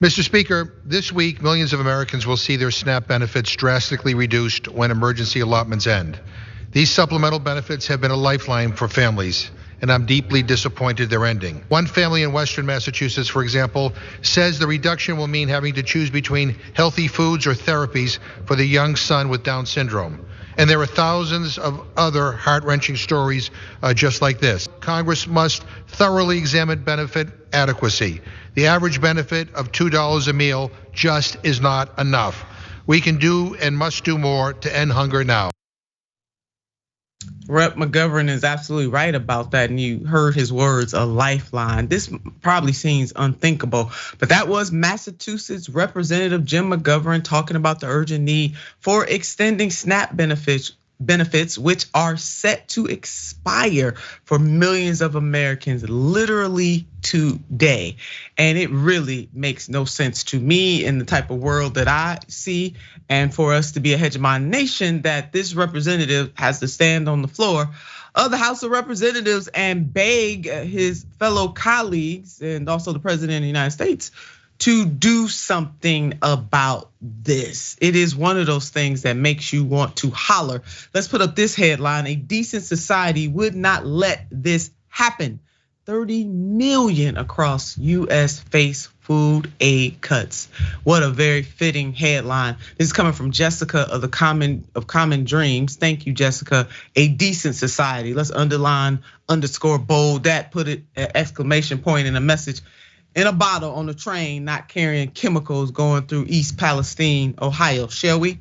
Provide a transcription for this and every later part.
Mr. Speaker, this week, millions of Americans will see their SNAP benefits drastically reduced when emergency allotments end. These supplemental benefits have been a lifeline for families, and I'm deeply disappointed they're ending. One family in Western Massachusetts, for example, says the reduction will mean having to choose between healthy foods or therapies for the young son with Down syndrome. And there are thousands of other heart-wrenching stories just like this. Congress must thoroughly examine benefit adequacy. The average benefit of $2 a meal just is not enough. We can do and must do more to end hunger now. Rep. McGovern is absolutely right about that, and you heard his words, a lifeline. This probably seems unthinkable, but that was Massachusetts Representative Jim McGovern talking about the urgent need for extending SNAP benefits, which are set to expire for millions of Americans literally today. And it really makes no sense to me in the type of world that I see, and for us to be a hegemon nation, that this representative has to stand on the floor of the House of Representatives and beg his fellow colleagues and also the President of the United States to do something about this. It is one of those things that makes you want to holler. Let's put up this headline: a decent society would not let this happen. 30 million across US face food aid cuts. What a very fitting headline. This is coming from Jessica of Common Dreams. Thank you, Jessica. A decent society. Let's underline, underscore, bold that, put it an exclamation point in a message in a bottle on a train, not carrying chemicals going through East Palestine, Ohio, shall we?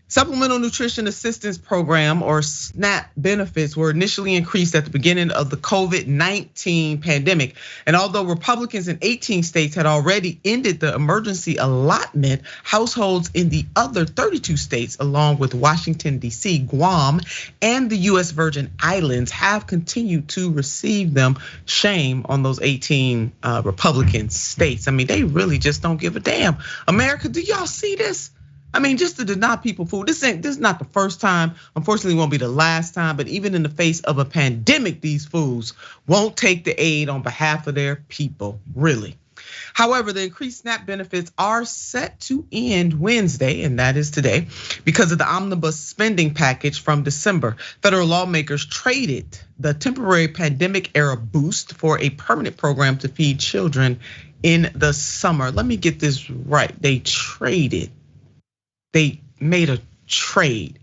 Supplemental Nutrition Assistance Program, or SNAP benefits, were initially increased at the beginning of the COVID-19 pandemic. And although Republicans in 18 states had already ended the emergency allotment, households in the other 32 states, along with Washington, D.C., Guam, and the US Virgin Islands, have continued to receive them. Shame on those 18 Republican states. I mean, they really just don't give a damn. America, do y'all see this? I mean, just to deny people food. This is not the first time. Unfortunately, it won't be the last time. But even in the face of a pandemic, these fools won't take the aid on behalf of their people, really. However, the increased SNAP benefits are set to end Wednesday, and that is today, because of the omnibus spending package from December. Federal lawmakers traded the temporary pandemic era boost for a permanent program to feed children in the summer. Let me get this right. They traded. They made a trade.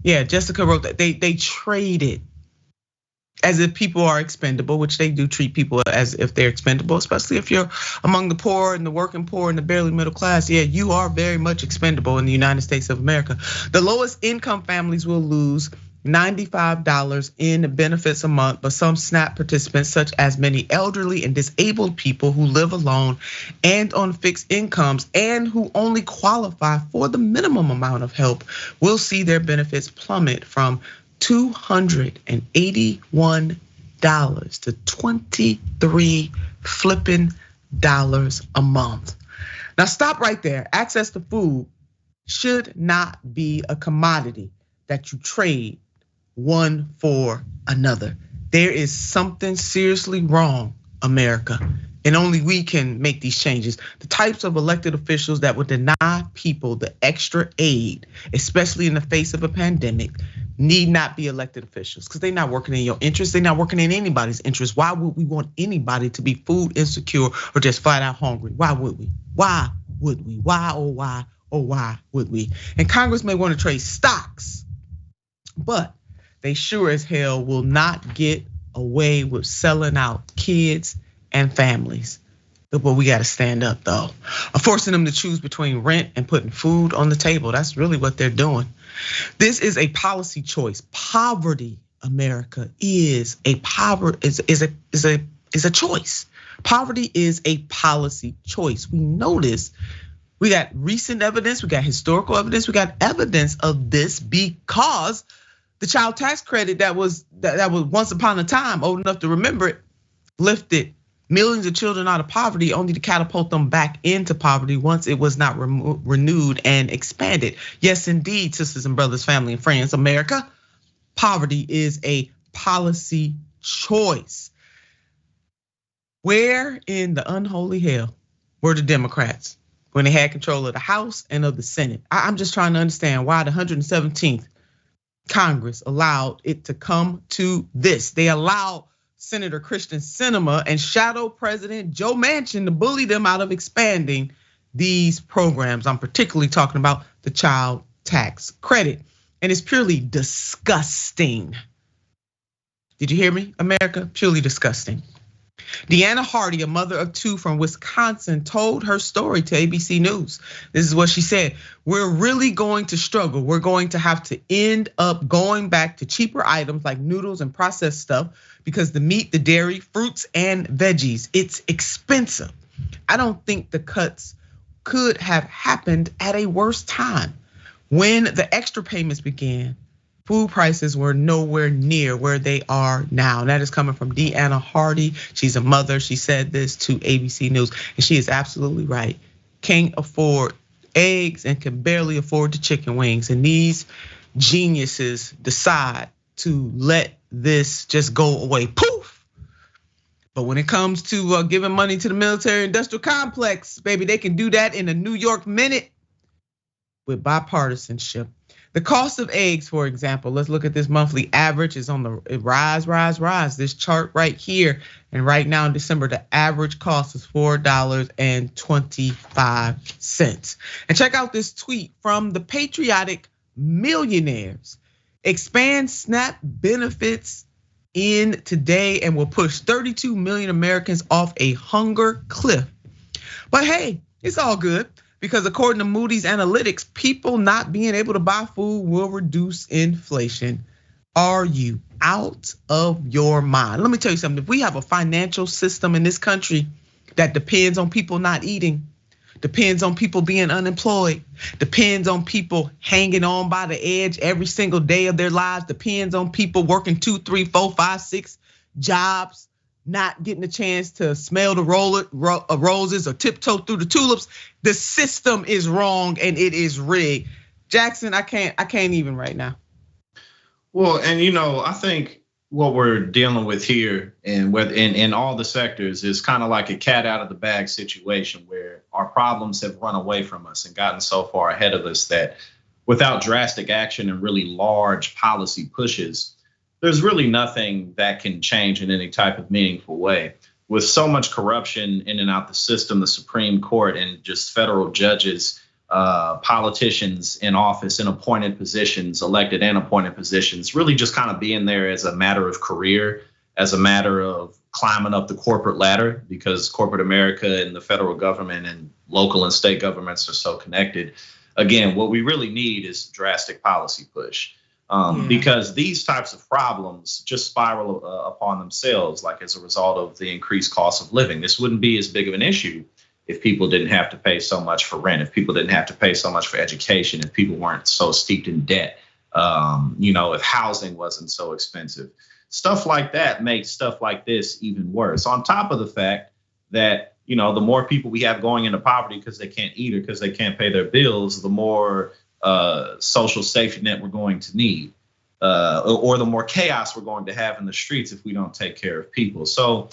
Yeah, Jessica wrote that they traded as if people are expendable, which they do treat people as if they're expendable, especially if you're among the poor and the working poor and the barely middle class. Yeah, you are very much expendable in the United States of America. The lowest income families will lose $95 in benefits a month, but some SNAP participants, such as many elderly and disabled people who live alone and on fixed incomes and who only qualify for the minimum amount of help, will see their benefits plummet from $281 to $23 flipping dollars a month. Now stop right there. Access to food should not be a commodity that you trade one for another. There is something seriously wrong, America, and only we can make these changes. The types of elected officials that would deny people the extra aid, especially in the face of a pandemic, need not be elected officials, because they're not working in your interest. They're not working in anybody's interest. Why would we want anybody to be food insecure or just flat out hungry? Why would we? Why would we? Why, oh why, oh why would we? And Congress may want to trade stocks, but they sure as hell will not get away with selling out kids and families. But we gotta stand up though. Forcing them to choose between rent and putting food on the table. That's really what they're doing. This is a policy choice. Poverty, America, is a choice. Poverty is a policy choice. We know this. We got recent evidence, we got historical evidence, we got evidence of this because the child tax credit that was once upon a time, old enough to remember it, lifted millions of children out of poverty only to catapult them back into poverty once it was not renewed and expanded. Yes, indeed, sisters and brothers, family and friends, America, poverty is a policy choice. Where in the unholy hell were the Democrats when they had control of the House and of the Senate. I'm just trying to understand why the 117th Congress allowed it to come to this. They allowed Senator Christian Sinema and Shadow President Joe Manchin to bully them out of expanding these programs. I'm particularly talking about the child tax credit. And it's purely disgusting. Did you hear me, America? Purely disgusting. Deanna Hardy, a mother of two from Wisconsin, told her story to ABC News. This is what she said. We're really going to struggle. We're going to have to end up going back to cheaper items like noodles and processed stuff because the meat, the dairy, fruits, and veggies, it's expensive. I don't think the cuts could have happened at a worse time. When the extra payments began, food prices were nowhere near where they are now. And that is coming from Deanna Hardy. She's a mother. She said this to ABC News, and she is absolutely right. Can't afford eggs and can barely afford the chicken wings. And these geniuses decide to let this just go away. Poof. But when it comes to giving money to the military industrial complex, baby, they can do that in a New York minute with bipartisanship. The cost of eggs, for example, let's look at this monthly average is on the rise. This chart right here. And right now in December, the average cost is $4.25. And check out this tweet from the patriotic millionaires. Expand SNAP benefits in today and will push 32 million Americans off a hunger cliff. But hey, it's all good. Because according to Moody's Analytics, people not being able to buy food will reduce inflation. Are you out of your mind? Let me tell you something. If we have a financial system in this country that depends on people not eating, depends on people being unemployed, depends on people hanging on by the edge every single day of their lives, depends on people working 2, 3, 4, 5, 6 jobs, not getting a chance to smell the roses or tiptoe through the tulips. The system is wrong and it is rigged. Jackson, I can't even right now. Well, and I think what we're dealing with here and in all the sectors is kind of like a cat out of the bag situation where our problems have run away from us and gotten so far ahead of us that without drastic action and really large policy pushes, there's really nothing that can change in any type of meaningful way. With so much corruption in and out the system, the Supreme Court and just federal judges, politicians in office in appointed positions, elected and appointed positions, really just kind of being there as a matter of career, as a matter of climbing up the corporate ladder, because corporate America and the federal government and local and state governments are so connected. Again, what we really need is drastic policy push. Because these types of problems just spiral upon themselves, like as a result of the increased cost of living. This wouldn't be as big of an issue if people didn't have to pay so much for rent, if people didn't have to pay so much for education, if people weren't so steeped in debt, if housing wasn't so expensive. Stuff like that makes stuff like this even worse. On top of the fact that, the more people we have going into poverty because they can't eat or because they can't pay their bills, the more social safety net we're going to need, or the more chaos we're going to have in the streets if we don't take care of people. So,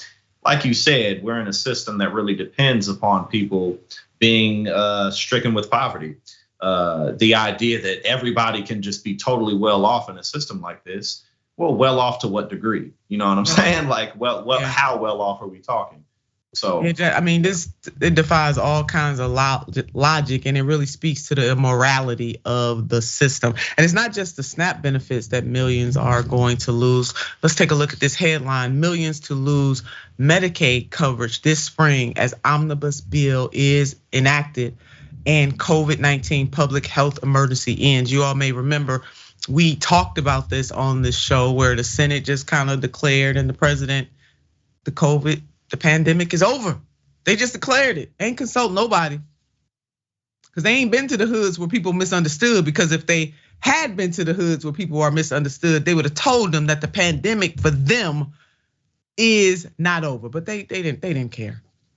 like you said, we're in a system that really depends upon people being stricken with poverty. The idea that everybody can just be totally well off in a system like this, well off to what degree? You know what I'm saying? Like, how well off are we talking? So I mean, it defies all kinds of logic, and it really speaks to the immorality of the system. And it's not just the SNAP benefits that millions are going to lose. Let's take a look at this headline: millions to lose Medicaid coverage this spring as omnibus bill is enacted and COVID-19 public health emergency ends. You all may remember we talked about this on this show where the Senate just kind of declared and the president, the pandemic is over. They just declared it. Ain't consult nobody. Because they ain't been to the hoods where people misunderstood. Because if they had been to the hoods where people are misunderstood, they would have told them that the pandemic for them is not over. But they didn't care.